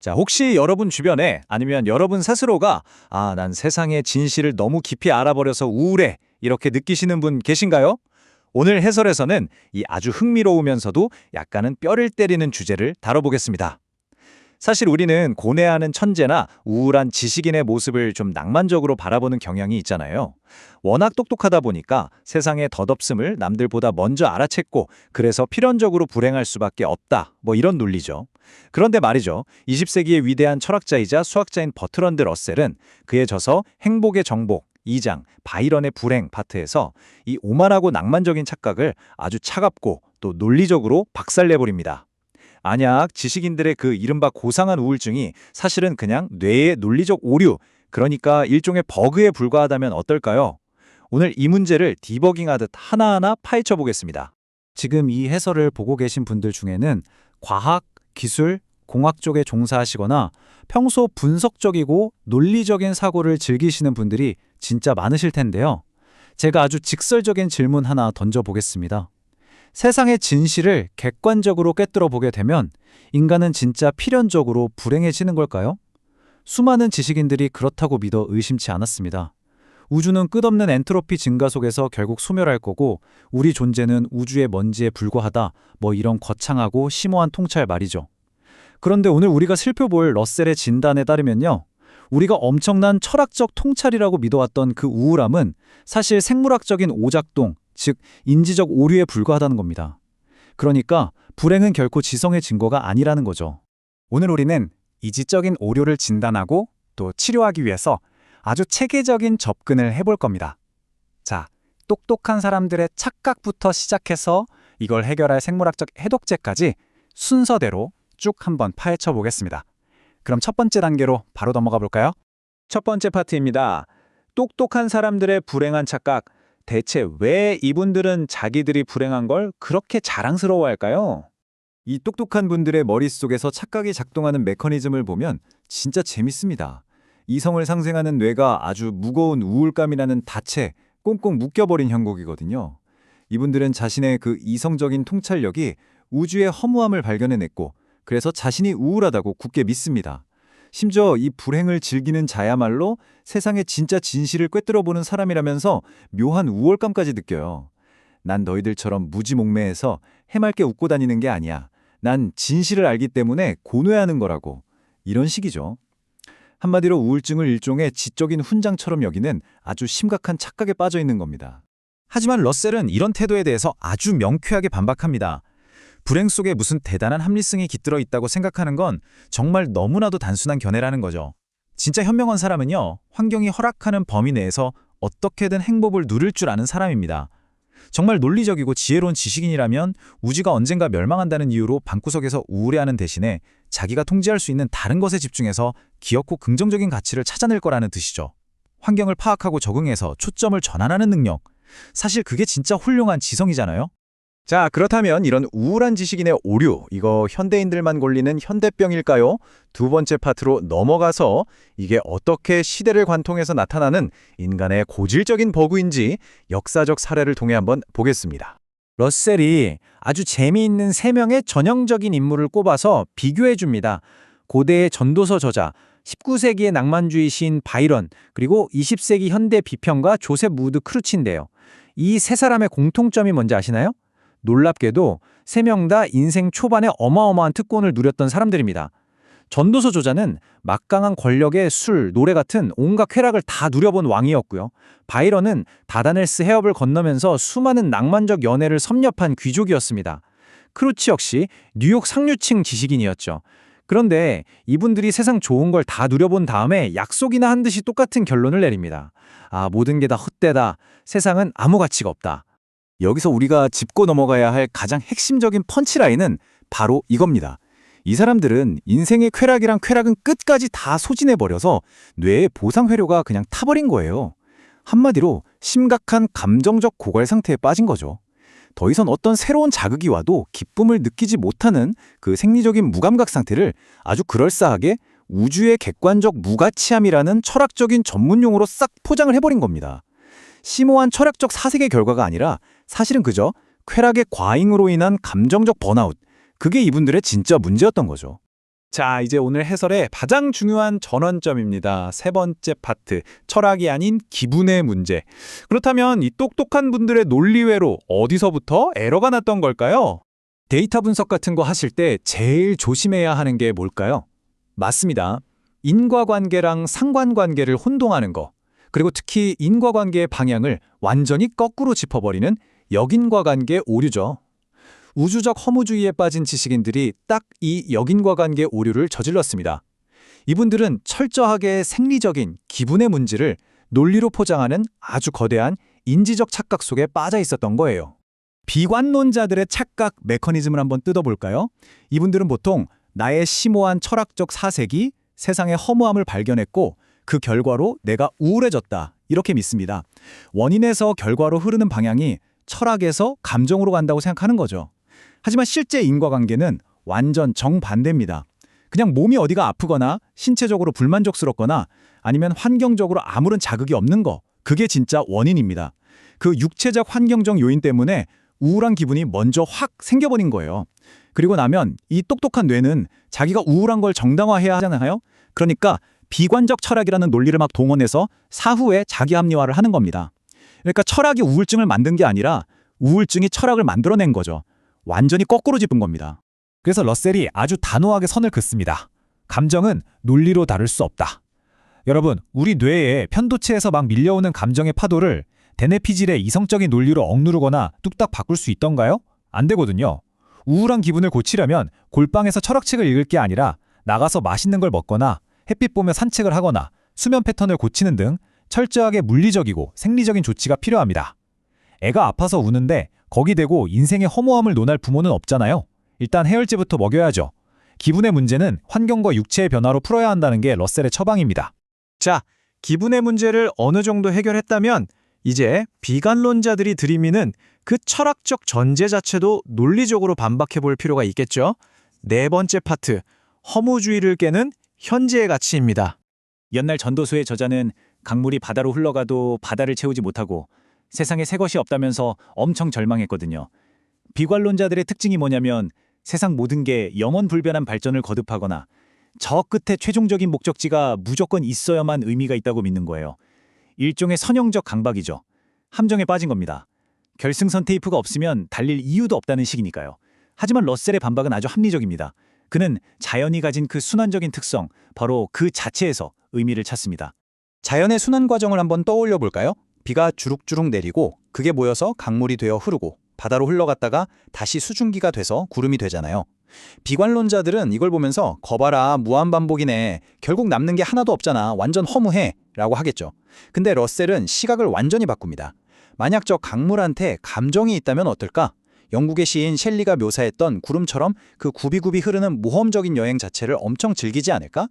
자, 혹시 여러분 주변에 아니면 여러분 스스로가 난 세상의 진실을 너무 깊이 알아버려서 우울해 이렇게 느끼시는 분 계신가요? 오늘 해설에서는 이 아주 흥미로우면서도 약간은 뼈를 때리는 주제를 다뤄보겠습니다. 사실 우리는 고뇌하는 천재나 우울한 지식인의 모습을 좀 낭만적으로 바라보는 경향이 있잖아요. 워낙 똑똑하다 보니까 세상의 덧없음을 남들보다 먼저 알아챘고 그래서 필연적으로 불행할 수밖에 없다. 뭐 이런 논리죠. 그런데 말이죠. 20세기의 위대한 철학자이자 수학자인 버트런드 러셀은 그의 저서 행복의 정복 2장 바이런의 불행 파트에서 이 오만하고 낭만적인 착각을 아주 차갑고 또 논리적으로 박살내버립니다. 만약 지식인들의 그 이른바 고상한 우울증이 사실은 그냥 뇌의 논리적 오류, 그러니까 일종의 버그에 불과하다면 어떨까요? 오늘 이 문제를 디버깅하듯 하나하나 파헤쳐 보겠습니다. 지금 이 해설을 보고 계신 분들 중에는 과학, 기술, 공학 쪽에 종사하시거나 평소 분석적이고 논리적인 사고를 즐기시는 분들이 진짜 많으실 텐데요. 제가 아주 직설적인 질문 하나 던져보겠습니다. 세상의 진실을 객관적으로 꿰뚫어 보게 되면 인간은 진짜 필연적으로 불행해지는 걸까요? 수많은 지식인들이 그렇다고 믿어 의심치 않았습니다. 우주는 끝없는 엔트로피 증가 속에서 결국 소멸할 거고 우리 존재는 우주의 먼지에 불과하다, 뭐 이런 거창하고 심오한 통찰 말이죠. 그런데 오늘 우리가 살펴볼 러셀의 진단에 따르면요. 우리가 엄청난 철학적 통찰이라고 믿어왔던 그 우울함은 사실 생물학적인 오작동, 즉 인지적 오류에 불과하다는 겁니다. 그러니까 불행은 결코 지성의 증거가 아니라는 거죠. 오늘 우리는 이지적인 오류를 진단하고 또 치료하기 위해서 아주 체계적인 접근을 해볼 겁니다. 자, 똑똑한 사람들의 착각부터 시작해서 이걸 해결할 생물학적 해독제까지 순서대로 쭉 한번 파헤쳐 보겠습니다. 그럼 첫 번째 단계로 바로 넘어가 볼까요? 첫 번째 파트입니다. 똑똑한 사람들의 불행한 착각. 대체 왜 이분들은 자기들이 불행한 걸 그렇게 자랑스러워할까요? 이 똑똑한 분들의 머릿속에서 착각이 작동하는 메커니즘을 보면 진짜 재밌습니다. 이성을 상생하는 뇌가 아주 무거운 우울감이라는 닻에 꽁꽁 묶여버린 형국이거든요. 이분들은 자신의 그 이성적인 통찰력이 우주의 허무함을 발견해냈고 그래서 자신이 우울하다고 굳게 믿습니다. 심지어 이 불행을 즐기는 자야말로 세상의 진짜 진실을 꿰뚫어보는 사람이라면서 묘한 우월감까지 느껴요. 난 너희들처럼 무지몽매해서 해맑게 웃고 다니는 게 아니야. 난 진실을 알기 때문에 고뇌하는 거라고. 이런 식이죠. 한마디로 우울증을 일종의 지적인 훈장처럼 여기는 아주 심각한 착각에 빠져 있는 겁니다. 하지만 러셀은 이런 태도에 대해서 아주 명쾌하게 반박합니다. 불행 속에 무슨 대단한 합리성이 깃들어 있다고 생각하는 건 정말 너무나도 단순한 견해라는 거죠. 진짜 현명한 사람은요, 환경이 허락하는 범위 내에서 어떻게든 행복을 누릴 줄 아는 사람입니다. 정말 논리적이고 지혜로운 지식인이라면 우주가 언젠가 멸망한다는 이유로 방구석에서 우울해하는 대신에 자기가 통제할 수 있는 다른 것에 집중해서 귀엽고 긍정적인 가치를 찾아낼 거라는 뜻이죠. 환경을 파악하고 적응해서 초점을 전환하는 능력. 사실 그게 진짜 훌륭한 지성이잖아요. 자, 그렇다면 이런 우울한 지식인의 오류, 이거 현대인들만 걸리는 현대병일까요? 두 번째 파트로 넘어가서 이게 어떻게 시대를 관통해서 나타나는 인간의 고질적인 버그인지 역사적 사례를 통해 한번 보겠습니다. 러셀이 아주 재미있는 세 명의 전형적인 인물을 꼽아서 비교해 줍니다. 고대의 전도서 저자, 19세기의 낭만주의 시인 바이런, 그리고 20세기 현대 비평가 조셉 무드 크루치인데요. 이 세 사람의 공통점이 뭔지 아시나요? 놀랍게도 세 명 다 인생 초반에 어마어마한 특권을 누렸던 사람들입니다. 전도서 저자는 막강한 권력에 술, 노래 같은 온갖 쾌락을 다 누려본 왕이었고요. 바이런은 다다넬스 해협을 건너면서 수많은 낭만적 연애를 섭렵한 귀족이었습니다. 크루치 역시 뉴욕 상류층 지식인이었죠. 그런데 이분들이 세상 좋은 걸 다 누려본 다음에 약속이나 한 듯이 똑같은 결론을 내립니다. 모든 게 다 헛되다. 세상은 아무 가치가 없다. 여기서 우리가 짚고 넘어가야 할 가장 핵심적인 펀치라인은 바로 이겁니다. 이 사람들은 인생의 쾌락이랑 쾌락은 끝까지 다 소진해버려서 뇌의 보상회로가 그냥 타버린 거예요. 한마디로 심각한 감정적 고갈 상태에 빠진 거죠. 더 이상 어떤 새로운 자극이 와도 기쁨을 느끼지 못하는 그 생리적인 무감각 상태를 아주 그럴싸하게 우주의 객관적 무가치함이라는 철학적인 전문용어로 싹 포장을 해버린 겁니다. 심오한 철학적 사색의 결과가 아니라 사실은 그저 쾌락의 과잉으로 인한 감정적 번아웃, 그게 이분들의 진짜 문제였던 거죠. 자, 이제 오늘 해설의 가장 중요한 전환점입니다. 세 번째 파트, 철학이 아닌 기분의 문제. 그렇다면 이 똑똑한 분들의 논리외로 어디서부터 에러가 났던 걸까요? 데이터 분석 같은 거 하실 때 제일 조심해야 하는 게 뭘까요? 맞습니다. 인과관계랑 상관관계를 혼동하는 거. 그리고 특히 인과관계의 방향을 완전히 거꾸로 짚어버리는 역인과관계 오류죠. 우주적 허무주의에 빠진 지식인들이 딱 이 역인과관계 오류를 저질렀습니다. 이분들은 철저하게 생리적인 기분의 문제를 논리로 포장하는 아주 거대한 인지적 착각 속에 빠져 있었던 거예요. 비관론자들의 착각 메커니즘을 한번 뜯어볼까요? 이분들은 보통 나의 심오한 철학적 사색이 세상의 허무함을 발견했고 그 결과로 내가 우울해졌다 이렇게 믿습니다. 원인에서 결과로 흐르는 방향이 철학에서 감정으로 간다고 생각하는 거죠. 하지만 실제 인과관계는 완전 정반대입니다. 그냥 몸이 어디가 아프거나 신체적으로 불만족스럽거나 아니면 환경적으로 아무런 자극이 없는 거, 그게 진짜 원인입니다. 그 육체적 환경적 요인 때문에 우울한 기분이 먼저 확 생겨버린 거예요. 그리고 나면 이 똑똑한 뇌는 자기가 우울한 걸 정당화해야 하잖아요. 그러니까 비관적 철학이라는 논리를 막 동원해서 사후에 자기 합리화를 하는 겁니다. 그러니까 철학이 우울증을 만든 게 아니라 우울증이 철학을 만들어낸 거죠. 완전히 거꾸로 짚은 겁니다. 그래서 러셀이 아주 단호하게 선을 긋습니다. 감정은 논리로 다룰 수 없다. 여러분, 우리 뇌에 편도체에서 막 밀려오는 감정의 파도를 대뇌피질의 이성적인 논리로 억누르거나 뚝딱 바꿀 수 있던가요? 안 되거든요. 우울한 기분을 고치려면 골방에서 철학책을 읽을 게 아니라 나가서 맛있는 걸 먹거나 햇빛 보며 산책을 하거나 수면 패턴을 고치는 등 철저하게 물리적이고 생리적인 조치가 필요합니다. 애가 아파서 우는데 거기 대고 인생의 허무함을 논할 부모는 없잖아요. 일단 해열제부터 먹여야죠. 기분의 문제는 환경과 육체의 변화로 풀어야 한다는 게 러셀의 처방입니다. 자, 기분의 문제를 어느 정도 해결했다면 이제 비관론자들이 들이미는 그 철학적 전제 자체도 논리적으로 반박해 볼 필요가 있겠죠. 네 번째 파트, 허무주의를 깨는 현재의 가치입니다. 옛날 전도서의 저자는 강물이 바다로 흘러가도 바다를 채우지 못하고 세상에 새 것이 없다면서 엄청 절망했거든요. 비관론자들의 특징이 뭐냐면 세상 모든 게 영원불변한 발전을 거듭하거나 저 끝에 최종적인 목적지가 무조건 있어야만 의미가 있다고 믿는 거예요. 일종의 선형적 강박이죠. 함정에 빠진 겁니다. 결승선 테이프가 없으면 달릴 이유도 없다는 식이니까요. 하지만 러셀의 반박은 아주 합리적입니다. 그는 자연이 가진 그 순환적인 특성, 바로 그 자체에서 의미를 찾습니다. 자연의 순환 과정을 한번 떠올려 볼까요? 비가 주룩주룩 내리고 그게 모여서 강물이 되어 흐르고 바다로 흘러갔다가 다시 수증기가 돼서 구름이 되잖아요. 비관론자들은 이걸 보면서 거봐라 무한반복이네. 결국 남는 게 하나도 없잖아. 완전 허무해. 라고 하겠죠. 근데 러셀은 시각을 완전히 바꿉니다. 만약 저 강물한테 감정이 있다면 어떨까? 영국의 시인 셸리가 묘사했던 구름처럼 그 굽이굽이 흐르는 모험적인 여행 자체를 엄청 즐기지 않을까?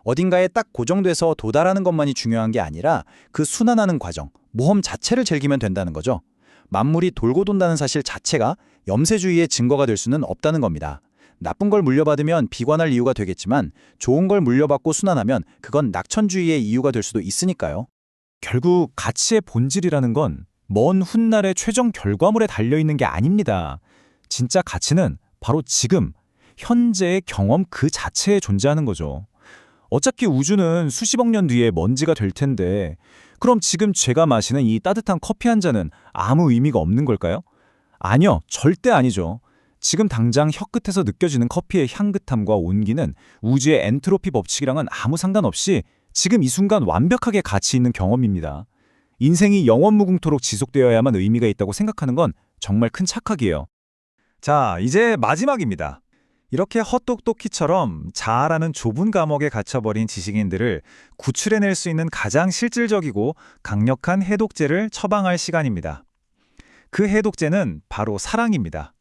어딘가에 딱 고정돼서 도달하는 것만이 중요한 게 아니라 그 순환하는 과정, 모험 자체를 즐기면 된다는 거죠. 만물이 돌고 돈다는 사실 자체가 염세주의의 증거가 될 수는 없다는 겁니다. 나쁜 걸 물려받으면 비관할 이유가 되겠지만 좋은 걸 물려받고 순환하면 그건 낙천주의의 이유가 될 수도 있으니까요. 결국 가치의 본질이라는 건 먼 훗날의 최종 결과물에 달려있는 게 아닙니다. 진짜 가치는 바로 지금, 현재의 경험 그 자체에 존재하는 거죠. 어차피 우주는 수십억 년 뒤에 먼지가 될 텐데 그럼 지금 제가 마시는 이 따뜻한 커피 한 잔은 아무 의미가 없는 걸까요? 아니요, 절대 아니죠. 지금 당장 혀끝에서 느껴지는 커피의 향긋함과 온기는 우주의 엔트로피 법칙이랑은 아무 상관없이 지금 이 순간 완벽하게 가치 있는 경험입니다. 인생이 영원무궁토록 지속되어야만 의미가 있다고 생각하는 건 정말 큰 착각이에요. 자, 이제 마지막입니다. 이렇게 헛똑똑히처럼 자아라는 좁은 감옥에 갇혀버린 지식인들을 구출해낼 수 있는 가장 실질적이고 강력한 해독제를 처방할 시간입니다. 그 해독제는 바로 사랑입니다.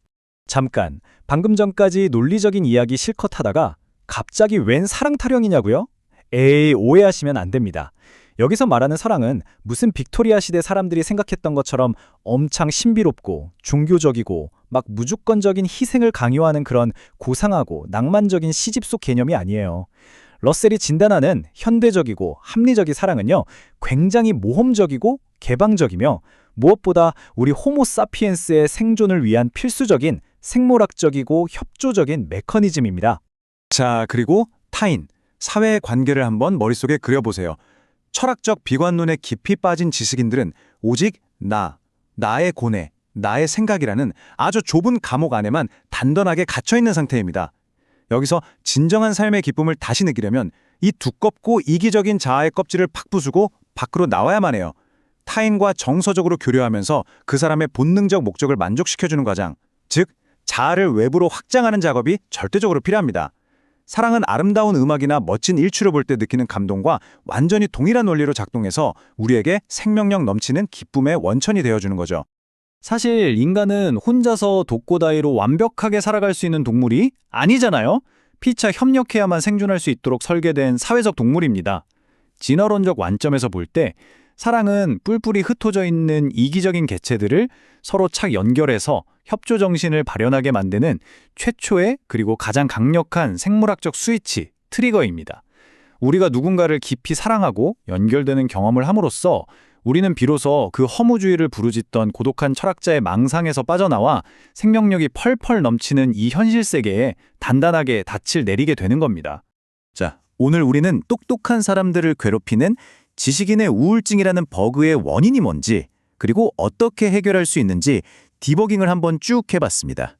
잠깐, 방금 전까지 논리적인 이야기 실컷 하다가 갑자기 웬 사랑 타령이냐고요? 에이, 오해하시면 안 됩니다. 여기서 말하는 사랑은 무슨 빅토리아 시대 사람들이 생각했던 것처럼 엄청 신비롭고 종교적이고 막 무조건적인 희생을 강요하는 그런 고상하고 낭만적인 시집 속 개념이 아니에요. 러셀이 진단하는 현대적이고 합리적인 사랑은요, 굉장히 모험적이고 개방적이며 무엇보다 우리 호모사피엔스의 생존을 위한 필수적인 생물학적이고 협조적인 메커니즘입니다. 자, 그리고 타인, 사회의 관계를 한번 머릿속에 그려보세요. 철학적 비관론에 깊이 빠진 지식인들은 오직 나의 고뇌, 나의 생각이라는 아주 좁은 감옥 안에만 단단하게 갇혀있는 상태입니다. 여기서 진정한 삶의 기쁨을 다시 느끼려면 이 두껍고 이기적인 자아의 껍질을 팍 부수고 밖으로 나와야만 해요. 타인과 정서적으로 교류하면서 그 사람의 본능적 목적을 만족시켜주는 과정, 즉 자아를 외부로 확장하는 작업이 절대적으로 필요합니다. 사랑은 아름다운 음악이나 멋진 일출을 볼 때 느끼는 감동과 완전히 동일한 원리로 작동해서 우리에게 생명력 넘치는 기쁨의 원천이 되어주는 거죠. 사실 인간은 혼자서 독고다이로 완벽하게 살아갈 수 있는 동물이 아니잖아요. 피차 협력해야만 생존할 수 있도록 설계된 사회적 동물입니다. 진화론적 관점에서 볼 때 사랑은 뿔뿔이 흩어져 있는 이기적인 개체들을 서로 착 연결해서 협조 정신을 발현하게 만드는 최초의 그리고 가장 강력한 생물학적 스위치, 트리거입니다. 우리가 누군가를 깊이 사랑하고 연결되는 경험을 함으로써 우리는 비로소 그 허무주의를 부르짖던 고독한 철학자의 망상에서 빠져나와 생명력이 펄펄 넘치는 이 현실 세계에 단단하게 닻을 내리게 되는 겁니다. 자, 오늘 우리는 똑똑한 사람들을 괴롭히는 지식인의 우울증이라는 버그의 원인이 뭔지, 그리고 어떻게 해결할 수 있는지 디버깅을 한번 쭉 해봤습니다.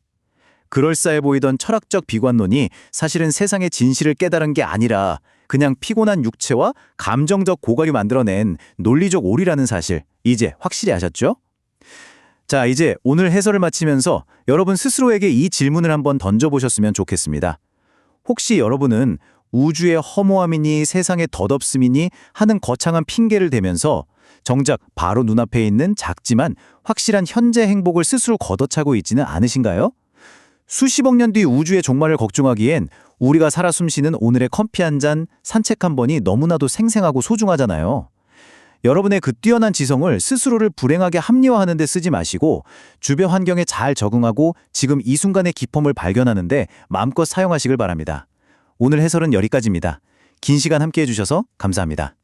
그럴싸해 보이던 철학적 비관론이 사실은 세상의 진실을 깨달은 게 아니라 그냥 피곤한 육체와 감정적 고갈이 만들어낸 논리적 오리라는 사실, 이제 확실히 아셨죠? 자, 이제 오늘 해설을 마치면서 여러분 스스로에게 이 질문을 한번 던져보셨으면 좋겠습니다. 혹시 여러분은 우주의 허무함이니 세상의 덧없음이니 하는 거창한 핑계를 대면서 정작 바로 눈앞에 있는 작지만 확실한 현재 행복을 스스로 걷어차고 있지는 않으신가요? 수십억 년 뒤 우주의 종말을 걱정하기엔 우리가 살아 숨쉬는 오늘의 커피 한 잔, 산책 한 번이 너무나도 생생하고 소중하잖아요. 여러분의 그 뛰어난 지성을 스스로를 불행하게 합리화하는 데 쓰지 마시고 주변 환경에 잘 적응하고 지금 이 순간의 기쁨을 발견하는 데 마음껏 사용하시길 바랍니다. 오늘 해설은 여기까지입니다. 긴 시간 함께해 주셔서 감사합니다.